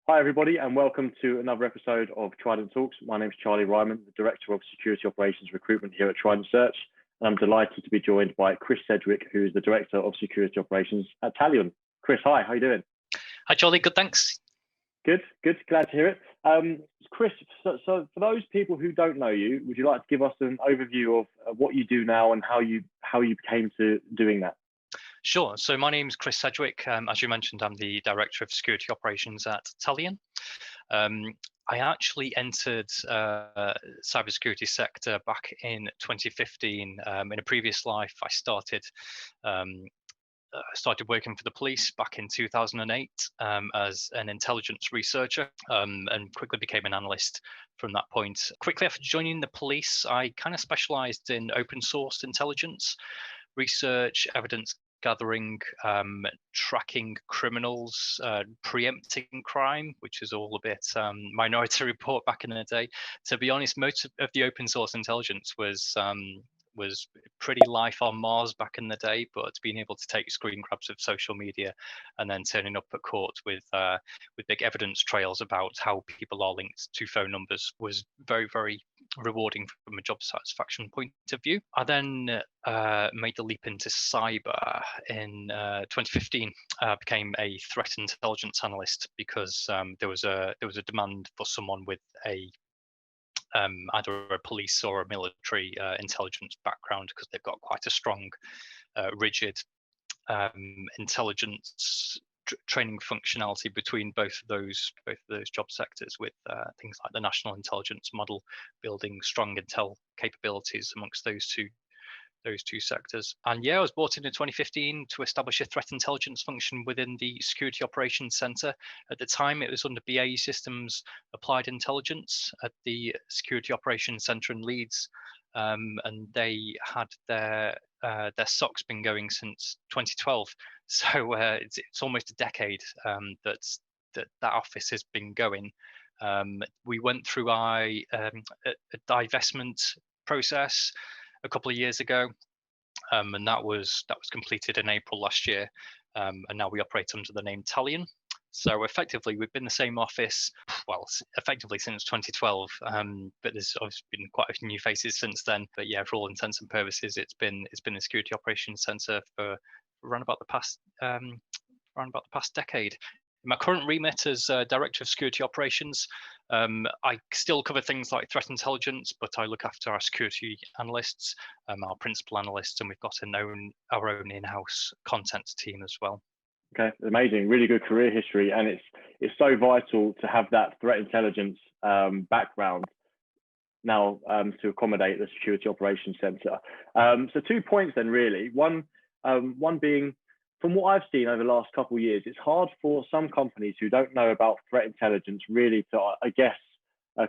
Hi, everybody, and welcome to another episode of Trident Talks. My name is Charlie Ryman, the Director of Security Operations Recruitment here at Trident Search. And I'm delighted to be joined by Chris Sedgwick, who is the Director of Security Operations at Talion. Chris, hi, how are you doing? Hi, Charlie. Good, thanks. Good. Glad to hear it. Chris, so for those people who don't know you, would you like to give us an overview of what you do now and how you came to doing that? Sure. So my name is Chris Sedgwick. As you mentioned, I'm the Director of Security Operations at Talion. I actually entered cybersecurity sector back in 2015. In a previous life, I started working for the police back in 2008 as an intelligence researcher and quickly became an analyst from that point. Quickly after joining the police, I kind of specialized in open source intelligence, research, evidence gathering, tracking criminals, preempting crime, which is all a bit Minority Report back in the day. To be honest, most of the open source intelligence was pretty life on Mars back in the day, but being able to take screen grabs of social media and then turning up at court with big evidence trails about how people are linked to phone numbers was very, very rewarding from a job satisfaction point of view. I then made the leap into cyber in 2015. Became a threat intelligence analyst because there was a demand for someone with either a police or a military intelligence background, because they've got quite a strong, rigid intelligence training functionality between both of those job sectors, with things like the national intelligence model, building strong intel capabilities amongst those two sectors. And yeah, I was brought in 2015 to establish a threat intelligence function within the Security Operations Centre. At the time, it was under BAE Systems Applied Intelligence at the Security Operations Centre in Leeds, and they had their SOCs been going since 2012. So it's almost a decade that office has been going. We went through a divestment process a couple of years ago, and that was completed in April last year, and now we operate under the name Talion. So effectively, we've been the same office, well, effectively since 2012, but there's obviously been quite a few new faces since then. But yeah, for all intents and purposes, it's been the Security Operations Centre for around about the past decade. In my current remit as Director of Security Operations, I still cover things like threat intelligence, but I look after our security analysts, our principal analysts, and we've got our own in-house content team as well. Okay, amazing, really good career history, and it's so vital to have that threat intelligence background now to accommodate the Security Operations Centre. So 2 points then, really. One being, from what I've seen over the last couple of years, it's hard for some companies who don't know about threat intelligence really to, I guess,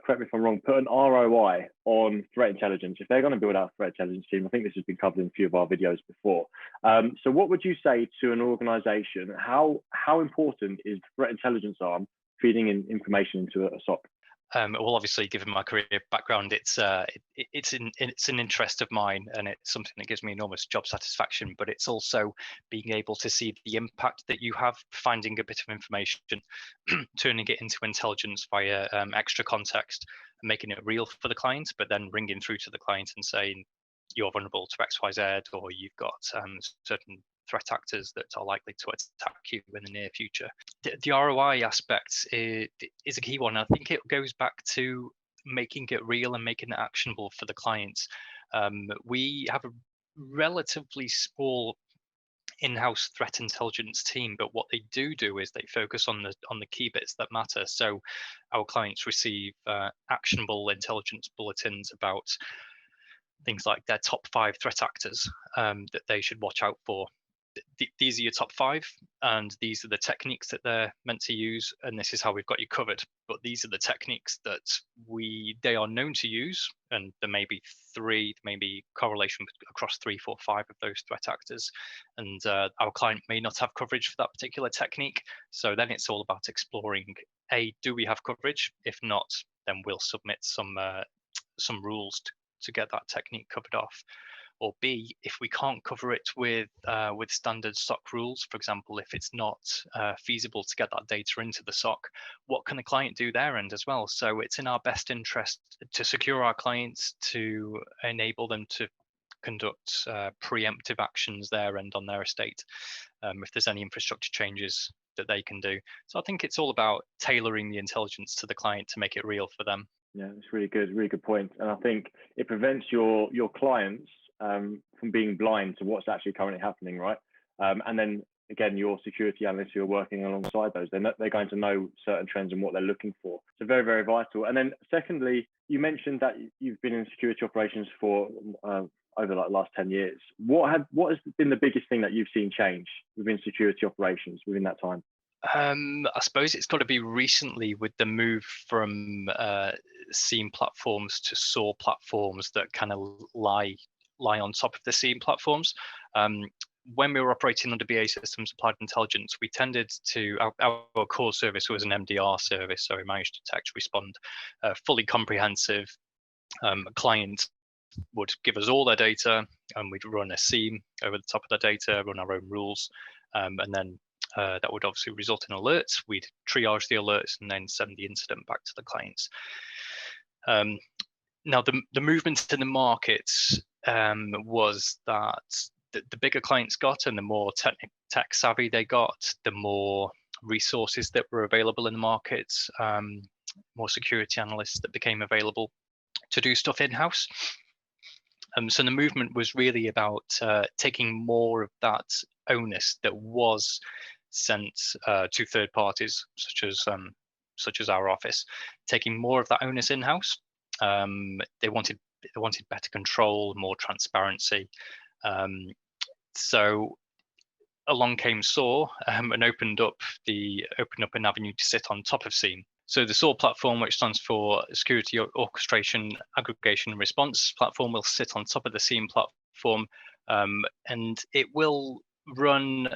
correct me if I'm wrong, put an ROI on threat intelligence. If they're going to build out a threat intelligence team, I think this has been covered in a few of our videos before. So what would you say to an organization? How important is the threat intelligence arm feeding in information into a SOC? Well, obviously, given my career background, it's an interest of mine, and it's something that gives me enormous job satisfaction. But it's also being able to see the impact that you have, finding a bit of information, turning it into intelligence via extra context, and making it real for the client, but then ringing through to the client and saying, you're vulnerable to XYZ, or you've got certain threat actors that are likely to attack you in the near future. The ROI aspect is a key one. I think it goes back to making it real and making it actionable for the clients. We have a relatively small in-house threat intelligence team, but what they do is they focus on the key bits that matter. So our clients receive actionable intelligence bulletins about things like their top 5 threat actors that they should watch out for. These are your top 5, and these are the techniques that they're meant to use, and this is how we've got you covered. But these are the techniques that they are known to use, and there may be correlation across 3, 4, 5 of those threat actors, and our client may not have coverage for that particular technique. So then it's all about exploring, do we have coverage? If not, then we'll submit some rules to get that technique covered off. or B, if we can't cover it with standard SOC rules, for example, if it's not feasible to get that data into the SOC, what can the client do their end as well? So it's in our best interest to secure our clients, to enable them to conduct preemptive actions their end on their estate, if there's any infrastructure changes that they can do. So I think it's all about tailoring the intelligence to the client to make it real for them. Yeah, it's really good point. And I think it prevents your clients from being blind to what's actually currently happening, right? And then again, your security analysts who are working alongside those, they're going to know certain trends and what they're looking for. So very, very vital. And then secondly, you mentioned that you've been in security operations for over like the last 10 years. What has been the biggest thing that you've seen change within security operations within that time? I suppose it's got to be recently with the move from SIEM platforms to SOAR platforms that kind of lie on top of the SIEM platforms. When we were operating under BA Systems Applied Intelligence, we tended to, our core service was an MDR service, so we managed to detect, respond, fully comprehensive. Client would give us all their data, and we'd run a SIEM over the top of the data, run our own rules, and then that would obviously result in alerts. We'd triage the alerts and then send the incident back to the clients. Now, the movement in the markets was that the bigger clients got and the more tech savvy they got, the more resources that were available in the markets, more security analysts that became available to do stuff in-house. So the movement was really about taking more of that onus that was sent to third parties, such as our office, taking more of that onus in-house. They wanted better control, more transparency. So along came SOAR and opened up an avenue to sit on top of SIEM. So the SOAR platform, which stands for Security Orchestration, Aggregation, and Response platform, will sit on top of the SIEM platform, and it will run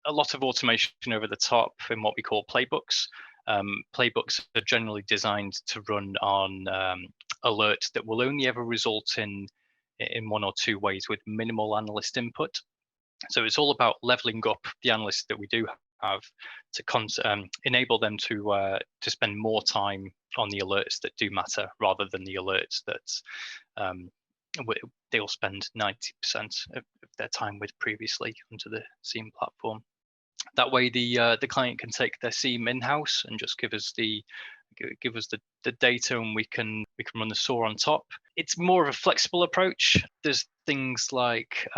a lot of automation over the top in what we call playbooks. Playbooks are generally designed to run on alerts that will only ever result in one or two ways with minimal analyst input. So it's all about leveling up the analysts that we do have to enable them to spend more time on the alerts that do matter, rather than the alerts that they'll spend 90% of their time with previously onto the SIEM platform. That way, the client can take their SIEM in-house and just give us the data, and we can run the SOAR on top. It's more of a flexible approach. There's things like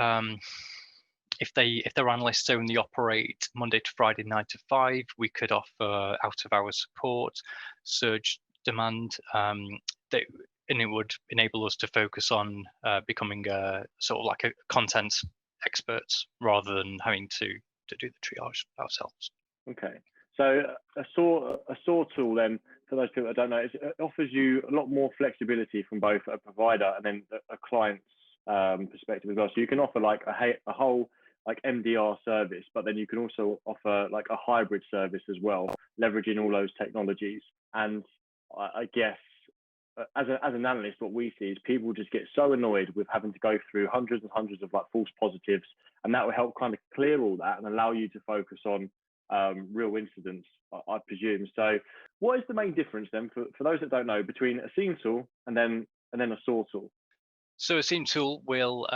if their analysts only operate Monday to Friday 9 to 5, we could offer out-of-hours support, surge demand, and it would enable us to focus on becoming sort of like a content experts rather than having to do the triage ourselves. Okay, so a SOAR tool then, for those people that don't know, it offers you a lot more flexibility from both a provider and then a client's perspective as well. So you can offer like a whole like MDR service, but then you can also offer like a hybrid service as well, leveraging all those technologies. And I guess as an analyst, what we see is people just get so annoyed with having to go through hundreds and hundreds of like false positives, and that will help kind of clear all that and allow you to focus on real incidents, I presume. So what is the main difference then for those that don't know between a SIEM tool and then a SOAR tool? So a SIEM tool will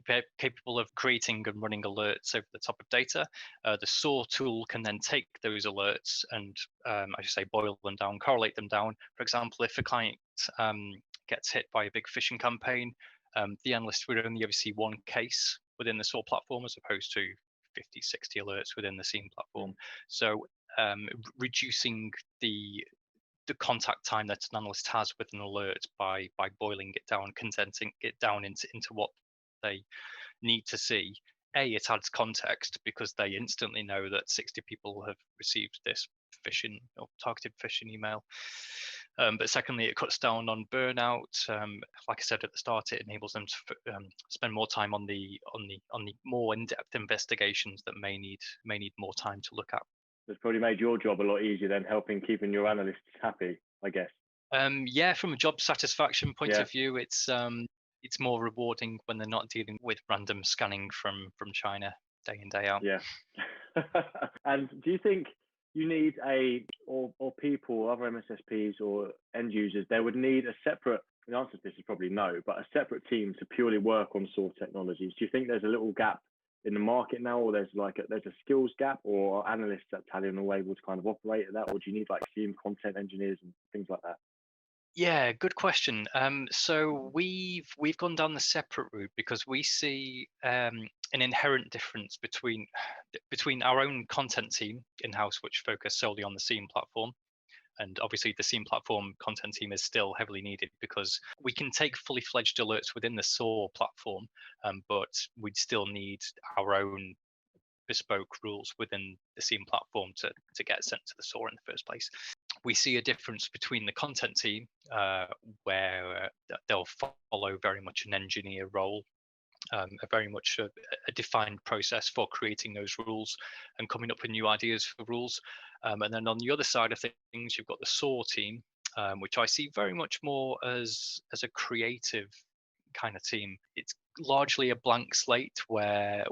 be capable of creating and running alerts over the top of data. The SOAR tool can then take those alerts and, I should say, boil them down, correlate them down. For example, if a client gets hit by a big phishing campaign, the analyst would only ever see one case within the SOAR platform as opposed to 50, 60 alerts within the SIEM platform. So reducing the contact time that an analyst has with an alert by boiling it down, condensing it down into what they need to see. It adds context because they instantly know that 60 people have received this phishing or targeted phishing email. But secondly, it cuts down on burnout. Like I said at the start, it enables them to spend more time on the more in-depth investigations that may need more time to look at. It's probably made your job a lot easier than helping keeping your analysts happy, I guess. Yeah, from a job satisfaction point of view, it's it's more rewarding when they're not dealing with random scanning from China day in, day out. Yeah. And do you think you need or people, other MSSPs or end users, they would need a separate, the answer to this is probably no, but a separate team to purely work on SOAR technologies? Do you think there's a little gap in the market now, or there's a skills gap, or are analysts at Talion are able to kind of operate at that, or do you need like team content engineers and things like that? Yeah, good question. So we've gone down the separate route because we see an inherent difference between our own content team in-house, which focus solely on the SEAM platform. And obviously the SEAM platform content team is still heavily needed because we can take fully fledged alerts within the SOAR platform, but we'd still need our own bespoke rules within the SEAM platform to get sent to the SOAR in the first place. We see a difference between the content team, where they'll follow very much an engineer role, a very much a defined process for creating those rules and coming up with new ideas for rules. And then on the other side of things, you've got the SOAR team, which I see very much more as a creative kind of team. It's largely a blank slate where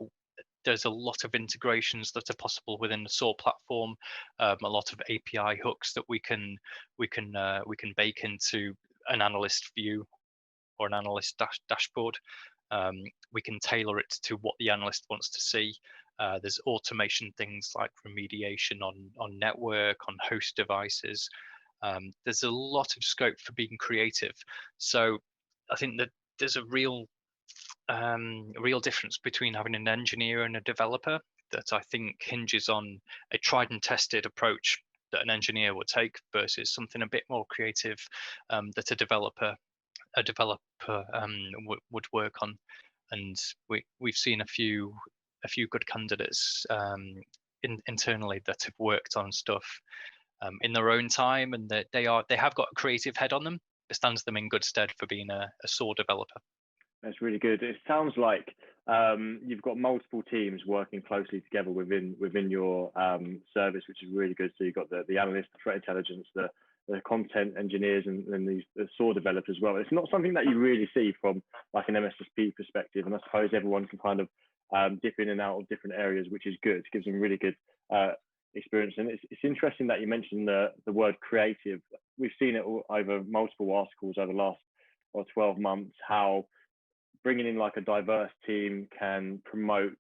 there's a lot of integrations that are possible within the SOAR platform, a lot of API hooks that we can bake into an analyst view or an analyst dashboard. We can tailor it to what the analyst wants to see. There's automation things like remediation on network, on host devices. There's a lot of scope for being creative. So I think that there's a real difference between having an engineer and a developer that I think hinges on a tried and tested approach that an engineer would take versus something a bit more creative that a developer would work on. And we've seen a few good candidates internally that have worked on stuff in their own time, and that they have got a creative head on them. It stands them in good stead for being a SOAR developer. That's really good. It sounds like you've got multiple teams working closely together within your service, which is really good. So you've got the analysts, the threat intelligence, the content engineers, and the SOAR developers as well. It's not something that you really see from like an MSSP perspective, and I suppose everyone can kind of dip in and out of different areas, which is good. It gives them really good experience. And it's interesting that you mentioned the word creative. We've seen it all over multiple articles over the last 12 months, how bringing in like a diverse team can promote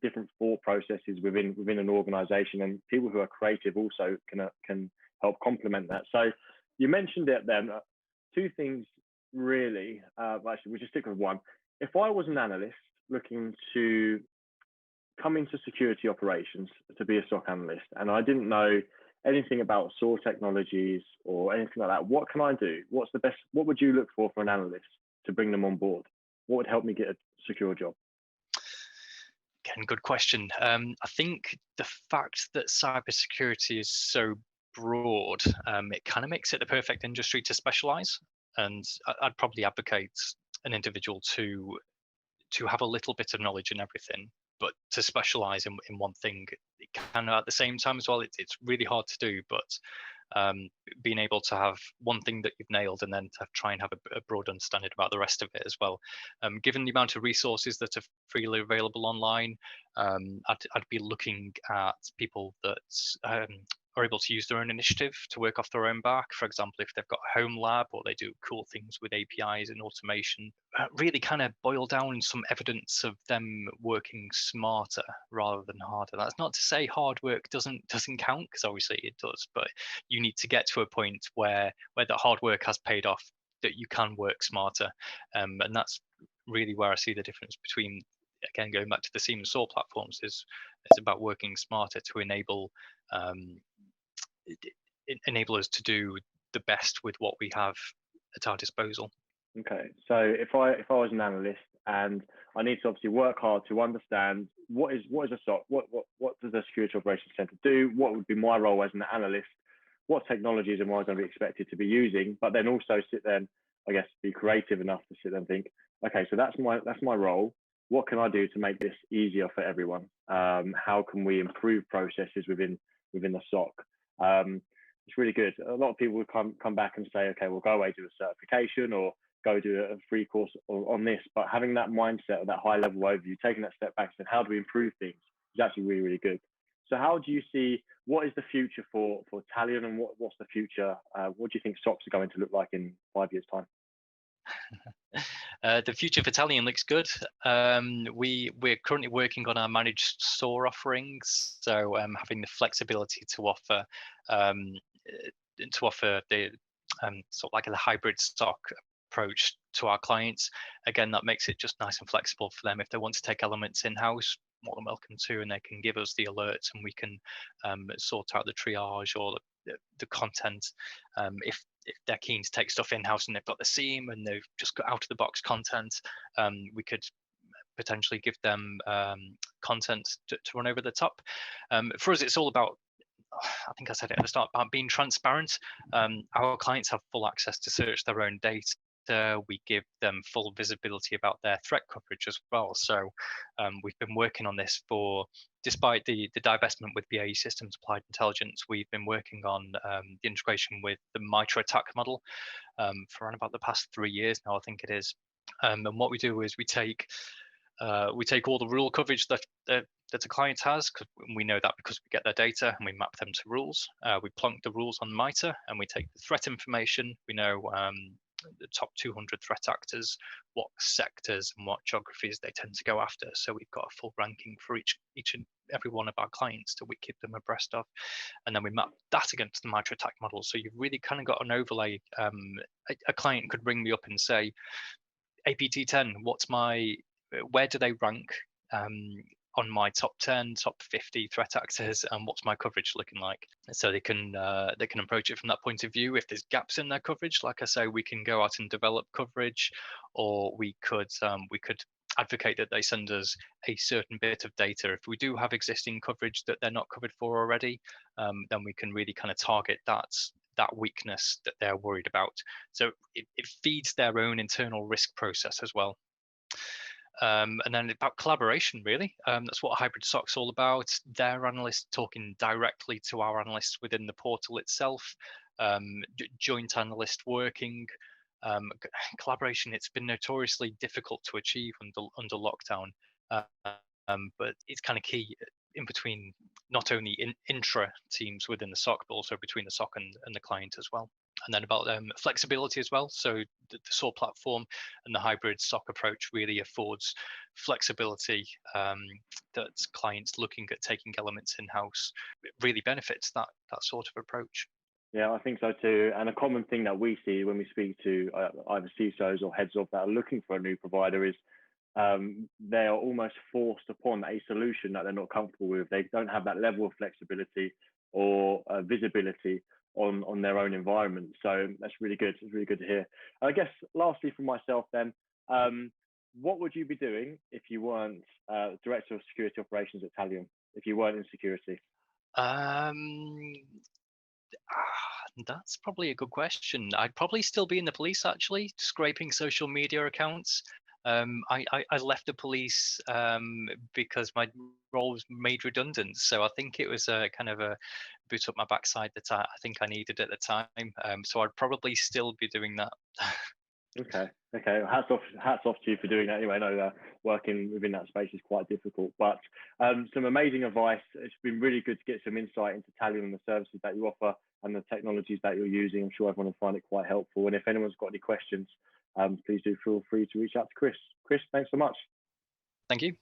different thought processes within an organization, and people who are creative also can help complement that. So you mentioned it then. Two things really. Actually, we'll just stick with one. If I was an analyst looking to come into security operations to be a SOC analyst, and I didn't know anything about SOAR technologies or anything like that, what can I do? What's the best? What would you look for an analyst to bring them on board? What would help me get a secure job? Again, good question. I think the fact that cybersecurity is so broad, it kind of makes it the perfect industry to specialize. And I'd probably advocate an individual to have a little bit of knowledge in everything, but to specialize in one thing. It can at the same time as well. It's really hard to do, but being able to have one thing that you've nailed and then to try and have a broad understanding about the rest of it as well. Given the amount of resources that are freely available online, I'd be looking at people that are able to use their own initiative to work off their own back. For example, if they've got a home lab or they do cool things with APIs and automation, really kind of boil down some evidence of them working smarter rather than harder. That's not to say hard work doesn't count, because obviously it does, but you need to get to a point where the hard work has paid off, that you can work smarter. And that's really where I see the difference between, again, going back to the SEAM and SOAR platforms, is it's about working smarter to enable us to do the best with what we have at our disposal. Okay, so if I was an analyst and I need to obviously work hard to understand what is a SOC, what does a security operations center do, what would be my role as an analyst, what technologies am I going to be expected to be using, but then also sit there and, I guess, be creative enough to sit there and think, okay, so that's my role. What can I do to make this easier for everyone? How can we improve processes within the SOC? It's really good. A lot of people would come back and say, okay, we'll go away, do a certification or go do a free course on this, but having that mindset of that high level overview, taking that step back and how do we improve things is actually really, really good. So how do you see, what is the future for Talion, and what's the future? What do you think SOCs are going to look like in 5 years' time? The future for Talion looks good. We're currently working on our managed SOAR offerings, so having the flexibility to offer the sort of like a hybrid SOC approach to our clients. Again, that makes it just nice and flexible for them. If they want to take elements in-house, more than welcome to, and they can give us the alerts, and we can sort out the triage or the content. If they're keen to take stuff in-house and they've got the SIEM and they've just got out-of-the-box content, we could potentially give them content to run over the top. For us, it's all about, I think I said it at the start, about being transparent. Our clients have full access to search their own data. We give them full visibility about their threat coverage as well. So we've been working on this despite the divestment with BAE Systems Applied Intelligence, we've been working on the integration with the MITRE attack model for around about the past 3 years now, I think it is. And what we do is we take all the rule coverage that a client has, because we know that because we get their data, and we map them to rules. We plonk the rules on MITRE, and we take the threat information. We know the top 200 threat actors, what sectors and what geographies they tend to go after. So we've got a full ranking for each and every one of our clients that we keep them abreast of, and then we map that against the MITRE attack model. So you've really kind of got an overlay. A client could ring me up and say, APT10, where do they rank on my top 10, top 50 threat actors, and what's my coverage looking like? So they can approach it from that point of view. If there's gaps in their coverage, like I say, we can go out and develop coverage, or we could advocate that they send us a certain bit of data. If we do have existing coverage that they're not covered for already, then we can really kind of target that weakness that they're worried about. So it feeds their own internal risk process as well. And then about collaboration, really. That's what hybrid SOC's all about. Their analysts talking directly to our analysts within the portal itself, joint analyst working. Collaboration, it's been notoriously difficult to achieve under lockdown, but it's kind of key in between, not only intra teams within the SOC, but also between the SOC and the client as well. And then about flexibility as well. So the SOAR platform and the hybrid SOC approach really affords flexibility that clients looking at taking elements in-house. It really benefits that sort of approach. Yeah, I think so too. And a common thing that we see when we speak to either CISOs or heads of that are looking for a new provider is they are almost forced upon a solution that they're not comfortable with. They don't have that level of flexibility or visibility on their own environment. So that's really good. It's really good to hear. I guess lastly from myself then, what would you be doing if you weren't Director of Security Operations at Talion, if you weren't in security? That's probably a good question. I'd probably still be in the police, actually, scraping social media accounts. I left the police because my role was made redundant. So I think it was a kind of a boot up my backside that I think I needed at the time. So I'd probably still be doing that. Okay. Hats off to you for doing that. Anyway, I know working within that space is quite difficult, but some amazing advice. It's been really good to get some insight into Talion and the services that you offer and the technologies that you're using. I'm sure everyone will find it quite helpful. And if anyone's got any questions, please do feel free to reach out to Chris. Chris, thanks so much. Thank you.